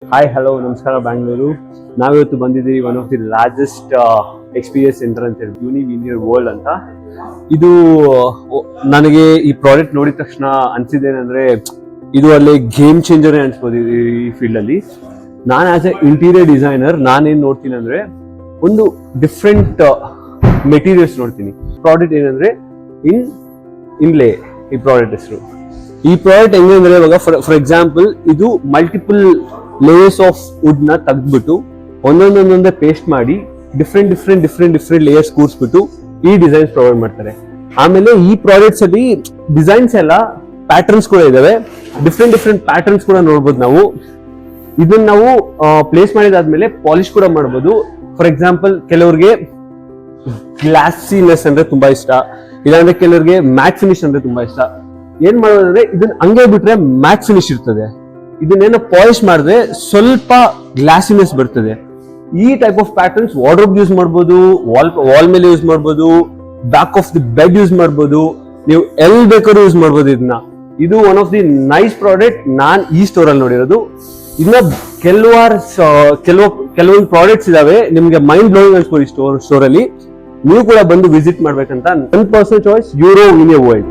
Hi hello ನಮಸ್ಕಾರ ಬ್ಯಾಂಗ್ಳೂರು. ನಾವಿವತ್ತು ಬಂದಿದ್ದೀವಿ one of the largest experience centre ಅಂತ ಹೇಳಿ ಯೂನಿವಿನಿಯರ್ ವರ್ಲ್ಡ್ ಅಂತ. ಇದು ನನಗೆ ಈ ಪ್ರಾಡಕ್ಟ್ ನೋಡಿದ ತಕ್ಷಣ ಅನ್ಸಿದ್ದೇನೆಂದ್ರೆ ಇದು ಅಲ್ಲಿ ಗೇಮ್ ಚೇಂಜರ್ ಅನ್ಸ್ಬೋದು ಈ ಫೀಲ್ಡ್ ಅಲ್ಲಿ. ನಾನು ಆಸ್ ಎ ಇಂಟೀರಿಯರ್ ಡಿಸೈನರ್ ನಾನೇನ್ ನೋಡ್ತೀನಿ ಅಂದ್ರೆ ಒಂದು ಡಿಫ್ರೆಂಟ್ ಮೆಟೀರಿಯಲ್ಸ್ ನೋಡ್ತೀನಿ. ಪ್ರಾಡಕ್ಟ್ ಏನಂದ್ರೆ ಇನ್ಲೇ ಈ ಪ್ರಾಡಕ್ಟ್ ಹೆಸರು. ಈ ಪ್ರಾಡಕ್ಟ್ ಹೆಂಗೆ ಅಂದ್ರೆ ಇವಾಗ ಫಾರ್ ಎಕ್ಸಾಂಪಲ್ ಇದು ಮಲ್ಟಿಪಲ್ ಲೇಯರ್ಸ್ ಆಫ್ ವುಡ್ ನ ತೆಗೆದ್ಬಿಟ್ಟು ಒಂದೊಂದೊಂದೊಂದೇ ಪೇಸ್ಟ್ ಮಾಡಿ ಡಿಫ್ರೆಂಟ್ ಲೇಯರ್ಸ್ ಕೂರಿಸ್ಬಿಟ್ಟು ಈ ಡಿಸೈನ್ಸ್ ಪ್ರೊವೈಡ್ ಮಾಡ್ತಾರೆ. ಆಮೇಲೆ ಈ ಪ್ರಾಡಕ್ಟ್ಸ್ ಅಲ್ಲಿ ಡಿಸೈನ್ಸ್ ಎಲ್ಲ ಪ್ಯಾಟರ್ನ್ಸ್ ಕೂಡ ಇದಾವೆ. ಡಿಫ್ರೆಂಟ್ ಪ್ಯಾಟರ್ನ್ಸ್ ಕೂಡ ನೋಡ್ಬೋದು ನಾವು. ಇದನ್ನ ನಾವು ಪ್ಲೇಸ್ ಮಾಡಿದಾದ್ಮೇಲೆ ಪಾಲಿಶ್ ಕೂಡ ಮಾಡ್ಬೋದು. ಫಾರ್ ಎಕ್ಸಾಂಪಲ್ ಕೆಲವ್ರಿಗೆ ಗ್ಲಾಸಿನೆಸ್ ಅಂದ್ರೆ ತುಂಬಾ ಇಷ್ಟ, ಇಲ್ಲಾಂದ್ರೆ ಕೆಲವ್ರಿಗೆ ಮ್ಯಾಟ್ ಫಿನಿಶ್ ಅಂದ್ರೆ ತುಂಬಾ ಇಷ್ಟ. ಏನ್ ಮಾಡೋದಂದ್ರೆ ಇದನ್ನ ಹಂಗೆ ಬಿಟ್ರೆ ಮ್ಯಾಟ್ ಫಿನಿಶ್ ಇರ್ತದೆ, ಇದನ್ನೇನೋ ಪಾಲಿಶ್ ಮಾಡಿದ್ರೆ ಸ್ವಲ್ಪ ಗ್ಲಾಸಿನೆಸ್ ಬರ್ತದೆ. ಈ type of patterns wardrobe use ಮಾಡ್ಬೋದು, ವಾಲ್ ಮೇಲೆ ಯೂಸ್ ಮಾಡ್ಬೋದು, back of the bed use ಮಾಡ್ಬೋದು, ನೀವು ಎಲ್ಲಿ ಬೇಕಾದ್ರೂ ಯೂಸ್ ಮಾಡ್ಬೋದು ಇದನ್ನ. ಇದು one of the nice product ನಾನ್ ಈ ಸ್ಟೋರ್ ಅಲ್ಲಿ ನೋಡಿರೋದು. ಇನ್ನ ಕೆಲವೊಂದು ಪ್ರಾಡಕ್ಟ್ಸ್ ಇದಾವೆ, ನಿಮ್ಗೆ ಮೈಂಡ್ ಬ್ಲೋಯಿಂಗ್ ಅನ್ಸ್ಬೋದು ಈ ಸ್ಟೋರ್ ಅಲ್ಲಿ. ನೀವು ಕೂಡ ಬಂದು ವಿಸಿಟ್ ಮಾಡ್ಬೇಕಂತ ನನ್ನ ಪರ್ಸನಲ್ ಚಾಯ್ಸ್ ಯೂನಿವಿನಿಯರ್ ವರ್ಲ್ಡ್.